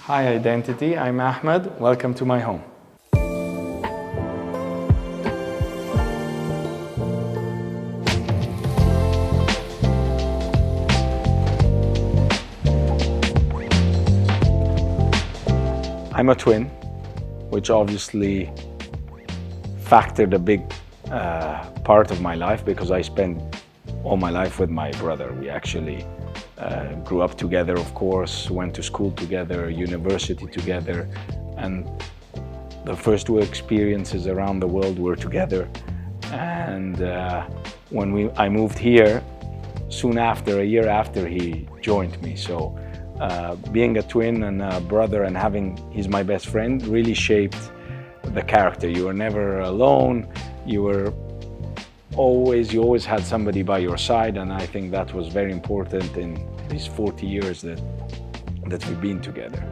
Hi Identity, I'm Ahmed. Welcome to my home. I'm a twin, which obviously factored a big part of my life because I spent all my life with my brother. We actually grew up together, of course, went to school together, university together, and the first two experiences around the world were together. And when I moved here, soon after, a year after, he joined me. So being a twin and a brother and he's my best friend really shaped the character. You were never alone. You always had somebody by your side, and I think that was very important in these 40 years that we've been together.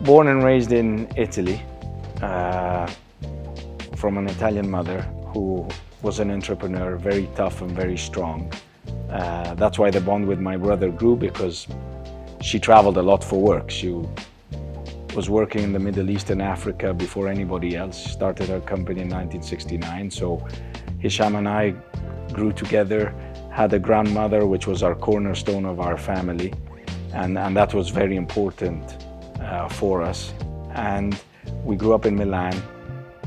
Born and raised in Italy, from an Italian mother who was an entrepreneur, very tough and very strong. That's why the bond with my brother grew, because she traveled a lot for work. She was working in the Middle East and Africa before anybody else. She started her company in 1969. So Hisham and I grew together, had a grandmother, which was our cornerstone of our family. And that was very important for us. And we grew up in Milan,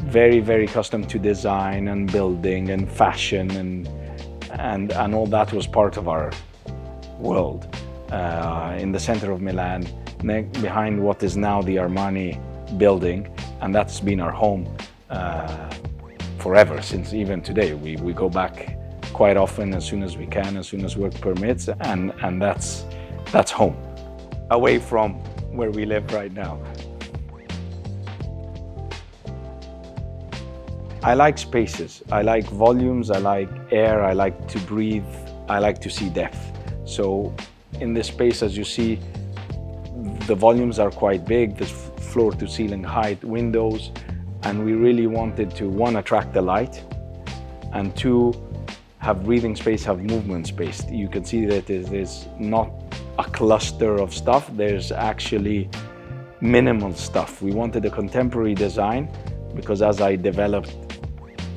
very, very accustomed to design and building and fashion, and all that was part of our world. In the center of Milan, behind what is now the Armani building, and that's been our home forever, since even today. We go back quite often as soon as we can, as soon as work permits, and that's home, away from where we live right now. I like spaces, I like volumes, I like air, I like to breathe, I like to see depth. So in this space, as you see, the volumes are quite big. There's floor to ceiling height windows, and we really wanted to, one, attract the light, and two, have breathing space, have movement space. You can see that there's not a cluster of stuff, there's actually minimal stuff. We wanted a contemporary design because as I developed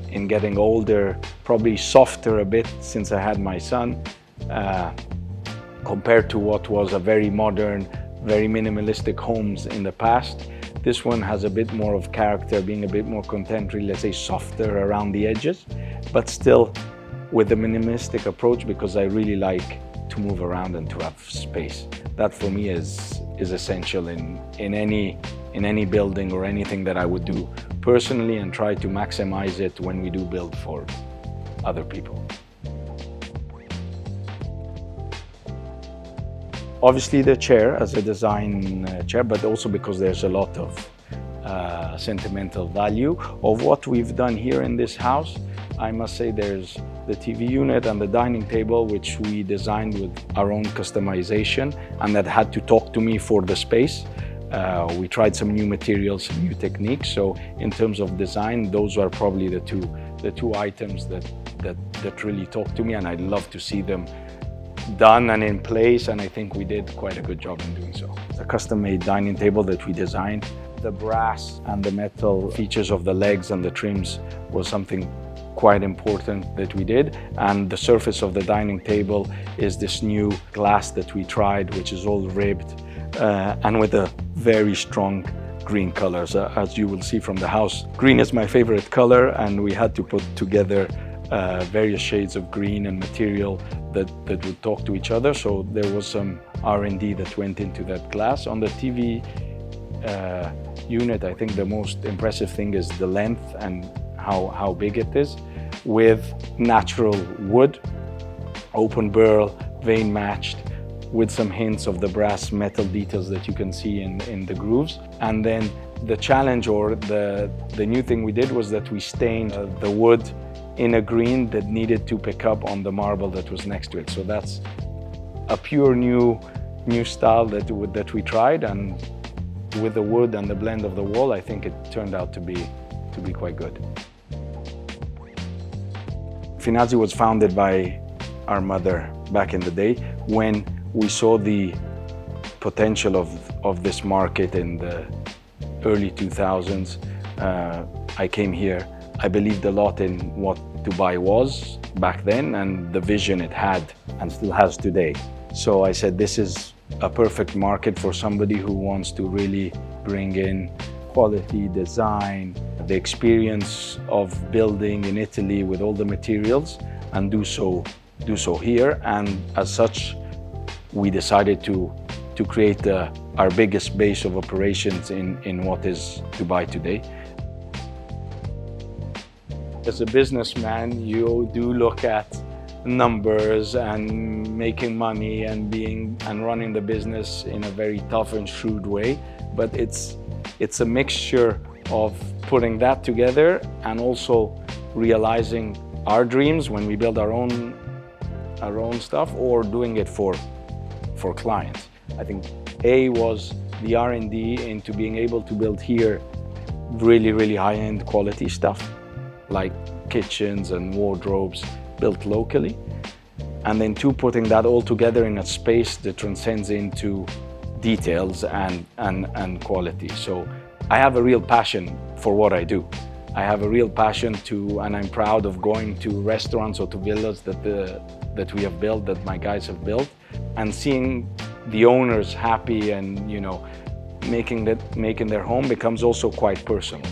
in getting older, probably softer a bit since I had my son, compared to what was a very modern, very minimalistic homes in the past. This one has a bit more of character, being a bit more contemporary, let's say softer around the edges, but still with a minimalistic approach, because I really like to move around and to have space. That for me is essential in any building or anything that I would do personally, and try to maximize it when we do build for other people. Obviously the chair as a design chair, but also because there's a lot of sentimental value of what we've done here in this house. I must say there's the TV unit and the dining table, which we designed with our own customization, and that had to talk to me for the space. We tried some new materials, some new techniques. So in terms of design, those are probably the two items that really talk to me, and I'd love to see them done and in place, and I think we did quite a good job in doing so. It's a custom-made dining table that we designed. The brass and the metal features of the legs and the trims was something quite important that we did, and the surface of the dining table is this new glass that we tried, which is all ribbed and with a very strong green colors, as you will see from the house. Green is my favorite color, and we had to put together various shades of green and material that would talk to each other. So there was some R&D that went into that glass. On the TV unit, I think the most impressive thing is the length and how big it is, with natural wood, open burl, vein matched, with some hints of the brass metal details that you can see in the grooves. And then the challenge, or the new thing we did, was that we stained the wood in a green that needed to pick up on the marble that was next to it. So that's a pure new style that we tried, and with the wood and the blend of the wall, I think it turned out to be quite good. Finasi was founded by our mother back in the day, when we saw the potential of this market in the early 2000s, I came here. I believed a lot in what Dubai was back then and the vision it had and still has today. So I said, this is a perfect market for somebody who wants to really bring in quality, design, the experience of building in Italy with all the materials, and do so here. And as such, we decided to create our biggest base of operations in what is Dubai today. As a businessman, you do look at numbers and making money and running the business in a very tough and shrewd way, but it's a mixture of putting that together and also realizing our dreams when we build our own stuff, or doing it for clients. I think A was the R&D into being able to build here really high-end quality stuff, like kitchens and wardrobes built locally. And then 2, putting that all together in a space that transcends into details and quality. So I have a real passion for what I do. I have a real passion and I'm proud of going to restaurants or to villas that we have built, that my guys have built, and seeing the owners happy and, you know, making their home becomes also quite personal.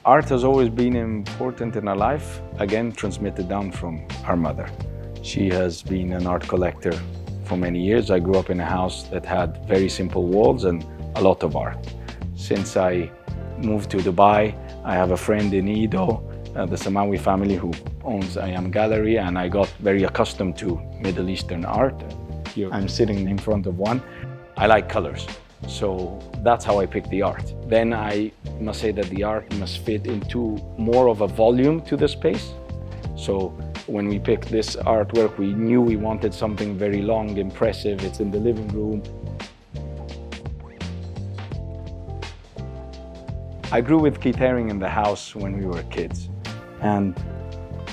Art has always been important in our life, again, transmitted down from our mother. She has been an art collector for many years. I grew up in a house that had very simple walls and a lot of art. Since I moved to Dubai, I have a friend in Edo, the Samawi family, who owns Ayam Gallery, and I got very accustomed to Middle Eastern art. Here I'm sitting in front of one. I like colors, so that's how I picked the art. Then I must say that the art must fit into more of a volume to the space. So when we picked this artwork, we knew we wanted something very long, impressive. It's in the living room. I grew with Keith Haring in the house when we were kids, and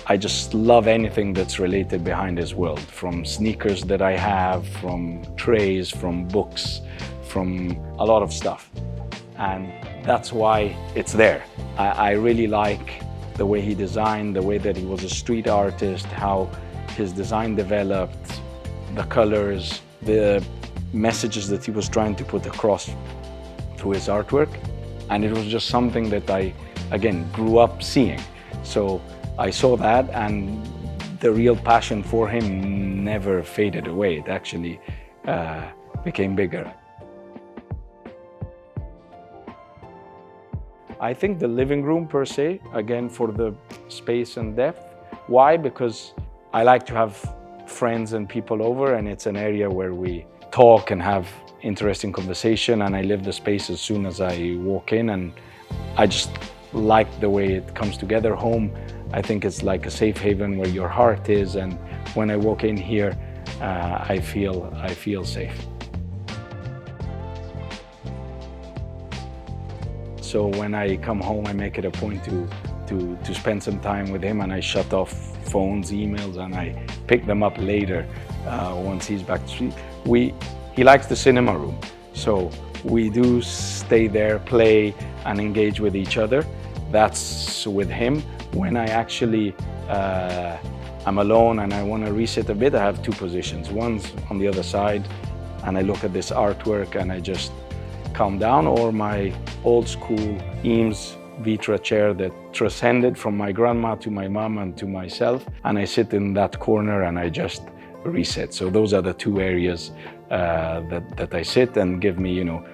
I just love anything that's related behind his world, from sneakers that I have, from trays, from books, from a lot of stuff. And that's why it's there. I really like the way he designed, the way that he was a street artist, how his design developed, the colors, the messages that he was trying to put across through his artwork. And it was just something that I, again, grew up seeing. So I saw that, and the real passion for him never faded away. It actually became bigger. I think the living room per se, again, for the space and depth. Why? Because I like to have friends and people over, and it's an area where we talk and have interesting conversation, and I live the space as soon as I walk in, and I just like the way it comes together. Home, I think it's like a safe haven where your heart is, and when I walk in here, I feel safe. So when I come home, I make it a point to spend some time with him, and I shut off phones, emails, and I pick them up later once he's back to sleep. He likes the cinema room, so we do stay there, play, and engage with each other. That's with him. When I actually I'm alone and I want to reset a bit, I have 2 positions. One's on the other side, and I look at this artwork and I just calm down, or my old school Eames Vitra chair that transcended from my grandma to my mom and to myself, and I sit in that corner and I just reset. So those are the 2 areas that I sit, and give me, you know,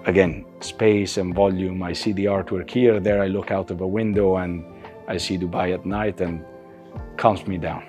again, space and volume. I see the artwork here. There I look out of a window and I see Dubai at night, and calms me down.